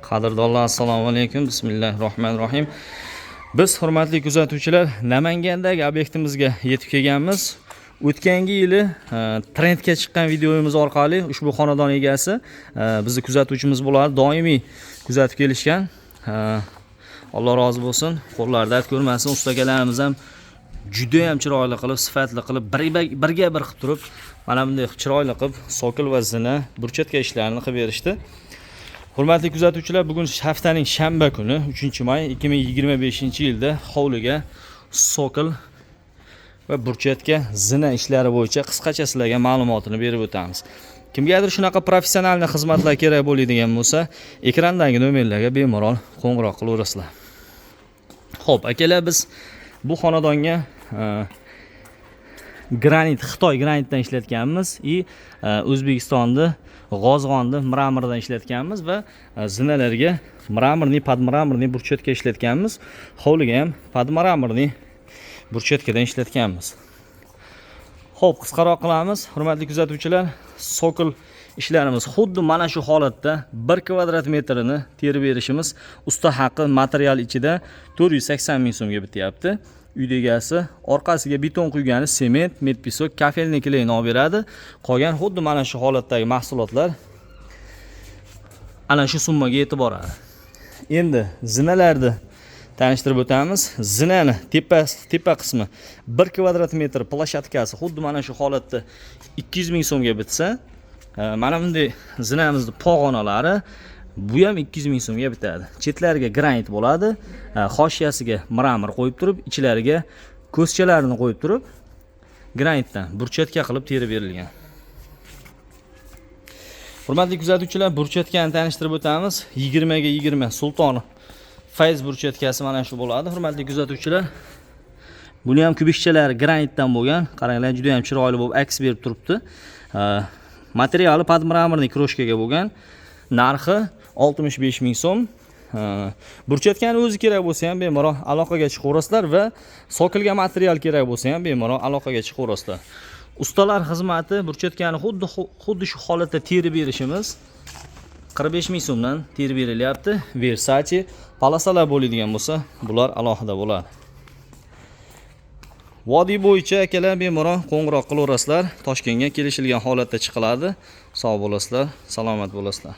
Qadrdonlar, assalomu alaykum. Bismillahirrohmanirrohim. Biz hurmatli kuzatuvchilar, Namangandagi obyektimizga yetib kelganmiz. O'tgangi yili trendga chiqqan videomiz orqali ushbu xonadon egasi bizni kuzatuvchimiz bo'ladi. Doimiy kuzatib kelishgan. Alloh rozi bo'lsin. Qo'llarida dard ko'rmasin. Ustakalarimiz ham juda ham chiroyli qilib, sifatli qilib, birga bir qilib turib, mana bunday chiroyli qilib sokil va zina, burchatka ishlarini qilib berishdi. Hurmatli kuzatuvchilar, bugun haftaning shanba kuni 3-may 2025-yilda hovliga sokil va burchatka zina ishlari bo'yicha qisqacha sizlarga ma'lumotini berib o'tamiz. Kimgadir shunaqa professional xizmatlar kerak bo'ladigan bo'lsa, ekrandagi nomerlarga bemalol qo'ng'iroq qilaverasizlar. Xo'p, akalar, biz bu xonadonga granit, Xitoy granitdan ishlatganmiz va O'zbekistonda G'ozg'onni mramordan ishlatganmiz va zinalarga mramorni, podmramorni burchatka ishlatganmiz. Hovliga ham podmramorni burchatkadan ishlatganmiz. Xo'p, qisqaroq qilamiz. Hurmatli kuzatuvchilar, sokil ishlarimiz xuddi mana shu holatda 1 kvadrat metrini terib berishimiz usta haqqi material ichida 480 ming so'mga bityapti. Uy egasi orqasiga beton quygani sement, medpisok, kafelniklarni olib beradi. Qolgan xuddi mana shu holatdagi mahsulotlar ana shu summaga yetib boradi. Endi zinalarni tanishtirib o'tamiz. Zinani tepa qismi 1 kvadrat metr plashatkasi xuddi mana shu holatda 200 ming so'mga bitsa, mana bunday zinamizni pog'onalari bu ham 200 ming so'mga bitadi. Chetlariga granit bo'ladi, hoshiyasiga mramor qo'yib turib, ichlariga ko'zchalarini qo'yib turib, granitdan burchatka qilib terib berilgan. Hurmatli kuzatuvchilar, burchatkani tanishtirib o'tamiz. 20 ga 20 Sulton Fayz burchatkasi mana shu bo'ladi. Hurmatli kuzatuvchilar, buni ham kubikchalari granitdan bo'lgan. Qaranglar, juda ham chiroyli bo'lib aks berib turibdi. Materiali podmramorni kroshkaga bo'lgan. Narxi 65 ming so'm. Burchatkani o'zi kerak bo'lsa ham bemalol aloqaga chiqaverasizlar va sokilga material kerak bo'lsa ham bemalol aloqaga chiqaverasizlar. Ustalar xizmati burchatkani xuddi shu holatda terib berishimiz 45 ming so'mdan terib berilyapti. Versace palasalar bo'ladigan bo'lsa, bular alohida bo'ladi. Vodiy bo'yicha akalar bemalol qo'ng'iroq qilaverasizlar. Toshkentga kelishilgan holatda chiqiladi. Sog' bo'lasizlar, salomat bo'lasizlar.